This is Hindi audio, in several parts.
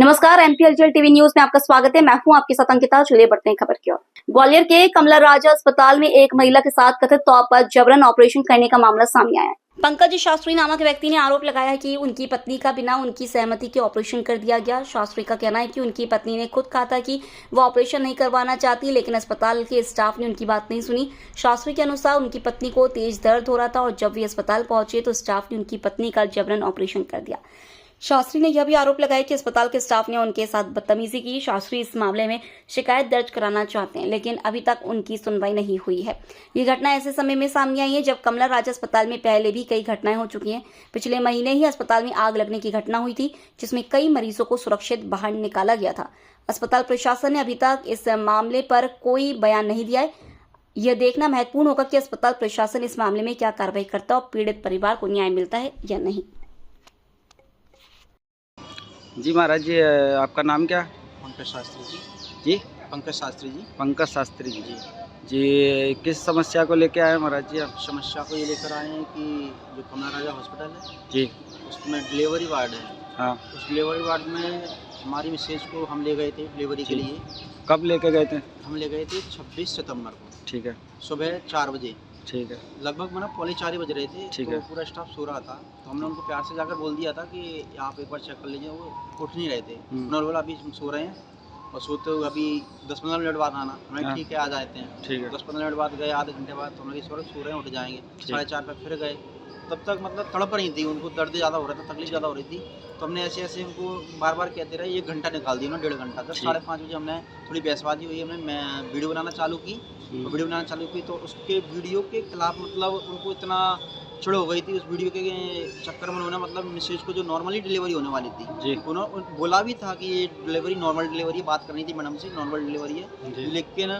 नमस्कार, एमपीएलजेल टीवी न्यूज में आपका स्वागत है। मैं हूं आपके साथ अंकिता। चलिए बढ़ते हैं खबर की ओर। ग्वालियर के कमला राजा अस्पताल में एक महिला के साथ कथित तौर पर जबरन ऑपरेशन करने का मामला सामने आया है। पंकज शास्त्री नामक व्यक्ति ने आरोप लगाया कि उनकी पत्नी का बिना उनकी सहमति के ऑपरेशन कर दिया गया। शास्त्री का कहना है कि उनकी पत्नी ने खुद कहा था कि वो ऑपरेशन नहीं करवाना चाहती, लेकिन अस्पताल के स्टाफ ने उनकी बात नहीं सुनी। शास्त्री के अनुसार उनकी पत्नी को तेज दर्द हो रहा था और जब वे अस्पताल पहुंचे तो स्टाफ ने उनकी पत्नी का जबरन ऑपरेशन कर दिया। शास्त्री ने यह भी आरोप लगाया कि अस्पताल के स्टाफ ने उनके साथ बदतमीजी की। शास्त्री इस मामले में शिकायत दर्ज कराना चाहते हैं, लेकिन अभी तक उनकी सुनवाई नहीं हुई है। ये घटना ऐसे समय में सामने आई है जब कमला राजा अस्पताल में पहले भी कई घटनाएं हो चुकी हैं। पिछले महीने ही अस्पताल में आग लगने की घटना हुई थी, जिसमें कई मरीजों को सुरक्षित बाहर निकाला गया था। अस्पताल प्रशासन ने अभी तक इस मामले पर कोई बयान नहीं दिया है। यह देखना महत्वपूर्ण होगा कि अस्पताल प्रशासन इस मामले में क्या कार्रवाई करता है और पीड़ित परिवार को न्याय मिलता है या नहीं। जी महाराज जी, आपका नाम क्या? पंकज शास्त्री जी। जी पंकज शास्त्री जी। पंकज शास्त्री जी। जी जी, किस समस्या को लेके आए महाराज जी आप? समस्या को ये लेकर आए हैं कि जो कमला राजा हॉस्पिटल है जी उसमें डिलीवरी वार्ड है। हाँ, उस डिलीवरी वार्ड में हमारी मिसेज को हम ले गए थे डिलीवरी के जी। लिए। कब लेके गए थे? हम ले गए थे 26 सितंबर को ठीक है, सुबह 4 बजे, ठीक है, लगभग मतलब पौने 4 ही बज रहे थे। ठीक तो है। पूरा स्टाफ सो रहा था, तो हमने उनको प्यार से जाकर बोल दिया था कि आप एक बार चेक कर लीजिए। वो उठ नहीं रहे थे। उन्होंने बोला अभी हम सो रहे हैं और सोते हुए अभी 10-15 मिनट बाद आना। हमने हाँ। ठीक है आ जाते हैं। ठीक है, 10-15 मिनट बाद गए, आधे घंटे बाद तो उन्होंने सो रहे हैं, उठ जाएंगे। 4:30 पे फिर गए, तब तक मतलब तड़प रही थी, उनको दर्द ज़्यादा हो रहा था, तकलीफ ज़्यादा हो रही थी। तो हमने ऐसे ऐसे उनको बार बार कहते रहे, 1 घंटा निकाल दिया उन्होंने, 1.5 घंटा। जब 5:30 बजे हमने थोड़ी बहसबाजी हुई, हमने मैं वीडियो बनाना चालू की। वीडियो बनाना चालू की तो उसके वीडियो के खिलाफ मतलब उनको इतना चिढ़ हो गई थी उस वीडियो के चक्कर में। उन्होंने मतलब मिसेज को जो नॉर्मली डिलीवरी होने वाली थी, जी उन्होंने बोला भी था कि ये डिलीवरी नॉर्मल डिलीवरी, बात करनी थी मैडम से, नॉर्मल डिलीवरी है। जी। लेकिन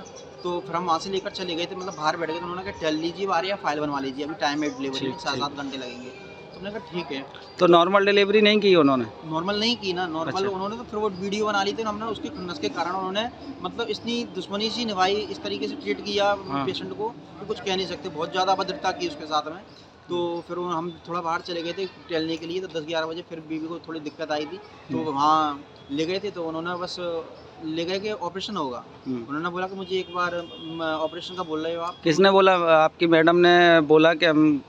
तो फिर हम वहाँ से लेकर चले गए थे, मतलब बाहर बैठ गए। तो उन्होंने कहा टेल लीजिए बाहर या फाइल बनवा लीजिए, अभी टाइम है डिलीवरी में, ठीक, 7-7 घंटे लगेंगे। तो हमने कहा ठीक है। तो नॉर्मल डिलीवरी नहीं की उन्होंने? नॉर्मल नहीं की ना, नॉर्मल अच्छा। उन्होंने तो फिर वो वीडियो बना ली थी। हमने उसके खुन्नस के कारण उन्होंने मतलब इतनी दुश्मनी सी निभाई, इस तरीके से ट्रीट किया हाँ। पेशेंट को, तो कुछ कह नहीं सकते। बहुत ज़्यादा अभद्रता की उसके साथ में। तो फिर हम थोड़ा बाहर चले गए थे टहलने के लिए। तो 10-11 बजे फिर बीवी को थोड़ी दिक्कत आई थी, तो वहाँ ले गए थे। तो उन्होंने बस ले गए कि ऑपरेशन होगा। उन्होंने बोला कि मुझे एक बार ऑपरेशन का बोल रहे हो आप। किसने बोला? आपकी मैडम ने बोला कि हम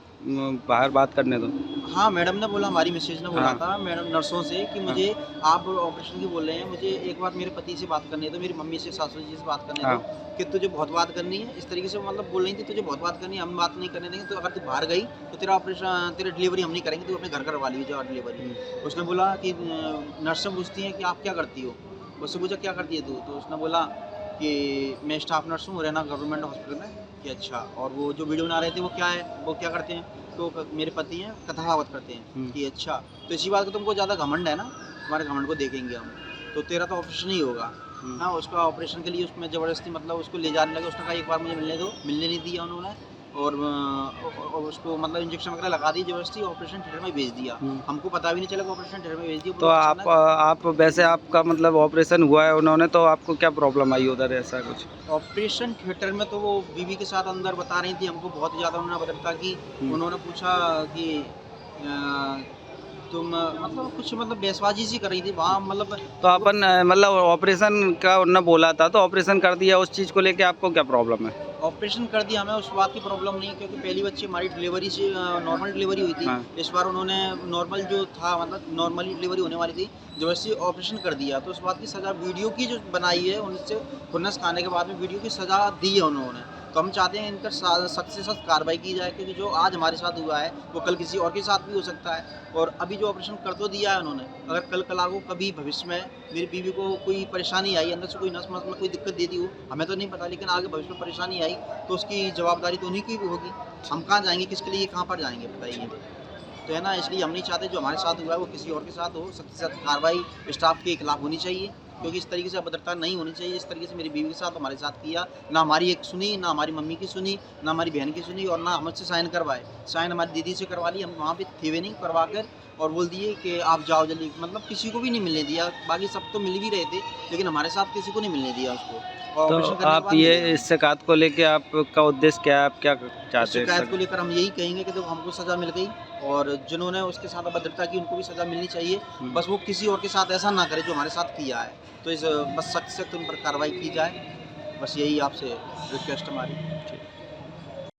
बाहर बात करने दो? हाँ, मैडम ने बोला, हमारी मिसेज ने बोला हाँ। था मैडम नर्सों से कि मुझे आप ऑपरेशन की बोल रहे हैं, मुझे एक बार मेरे पति से बात करनी है, तो मेरी मम्मी से, सासू जी से बात करने हाँ। दो कि तुझे बहुत बात करनी है। इस तरीके से मतलब बोल रही थी, तुझे बहुत बात करनी है, हम बात नहीं करने देंगे। तो अगर तू बाहर गई तो तेरा ऑपरेशन, तेरा डिलीवरी हम नहीं करेंगे, तू अपने घर करवा लीजिए और डिलीवरी। उसने बोला कि नर्स से पूछती हैं कि आप क्या करती हो। उससे पूछा क्या करती है तू, तो उसने बोला कि मैं स्टाफ नर्स हूँ रहना गवर्नमेंट हॉस्पिटल में। कि अच्छा, और वो जो वीडियो बना रहे थे वो क्या है, वो क्या करते हैं? तो मेरे पति हैं, कथावत करते हैं। कि अच्छा, तो इसी बात का तुमको ज़्यादा घमंड है ना, तुम्हारे घमंड को देखेंगे हम, तो तेरा तो ऑपरेशन ही होगा। हाँ, उसका ऑपरेशन के लिए उसमें ज़बरदस्ती मतलब उसको ले जाने लगे। उसने कहा एक बार मुझे मिलने दो, मिलने नहीं दिया उन्होंने। और उसको मतलब इंजेक्शन वगैरह लगा दी ज़बरदस्ती, ऑपरेशन थिएटर में भेज दिया। हमको पता भी नहीं चला कि ऑपरेशन थिएटर में भेज दिया। तो आप वैसे आपका मतलब ऑपरेशन हुआ है उन्होंने, तो आपको क्या प्रॉब्लम आई उधर ऐसा कुछ? ऑपरेशन थिएटर में तो वो बीवी के साथ अंदर बता रही थी हमको, बहुत ज़्यादा उन्होंने अभद्रता की। उन्होंने पूछा कि तुम मतलब कुछ मतलब बहसबाजी सी कर रही थी वहाँ, मतलब तो अपन मतलब ऑपरेशन का उन्होंने बोला था, तो ऑपरेशन कर दिया, उस चीज़ को लेके आपको क्या प्रॉब्लम है? ऑपरेशन कर दिया, हमें उस बात की प्रॉब्लम नहीं, क्योंकि पहली बच्ची हमारी डिलीवरी से नॉर्मल डिलीवरी हुई थी। हाँ। इस बार उन्होंने नॉर्मल जो था, मतलब नॉर्मली डिलीवरी होने वाली थी, जबरदस्ती ऑपरेशन कर दिया। तो उस बात की सज़ा वीडियो की जो बनाई है, उनसे खुन्नस खाने के बाद में वीडियो की सज़ा दी है उन्होंने। तो हम चाहते हैं इनका सख्त से सख्त कार्रवाई की जाए, क्योंकि जो आज हमारे साथ हुआ है वो कल किसी और के साथ भी हो सकता है। और अभी जो ऑपरेशन कर तो दिया है उन्होंने, अगर कल आगो कभी भविष्य में मेरी बीवी को कोई परेशानी आई, अंदर से कोई नस में कोई दिक्कत दे दी हो, हमें तो नहीं पता, लेकिन आगे भविष्य में परेशानी आई तो उसकी जवाबदारी तो उन्हीं की भी होगी। हम कहाँ जाएंगे, किसके लिए, कहाँ पर जाएंगे बताइए। तो है ना, इसलिए हम नहीं चाहते जो हमारे साथ हुआ है वो किसी और के साथ हो। सख्त से सख्त कार्रवाई स्टाफ के खिलाफ होनी चाहिए, क्योंकि इस तरीके से अभद्रता नहीं होनी चाहिए। इस तरीके से मेरी बीवी के साथ हमारे साथ किया, ना हमारी एक सुनी, ना हमारी मम्मी की सुनी, ना हमारी बहन की सुनी, और ना हमसे साइन करवाए। साइन हमारी दीदी से करवा ली, हम वहाँ पे थे भी नहीं, करवा कर और बोल दिए कि आप जाओ जल्दी। मतलब किसी को भी नहीं मिलने दिया, बाकी सब तो मिल भी रहे थे, लेकिन हमारे साथ किसी को नहीं मिलने दिया उसको। तो आप ये इस शिकायत को लेके आपका उद्देश्य क्या है, आप क्या चाहते हैं? शिकायत को लेकर हम यही कहेंगे कि तो हमको सज़ा मिल गई और जिन्होंने उसके साथ अभद्रता की उनको भी सज़ा मिलनी चाहिए। बस वो किसी और के साथ ऐसा ना करे जो हमारे साथ किया है। तो इस बस सख्त से उन पर कार्रवाई की जाए, बस यही आपसे रिक्वेस्ट हमारी।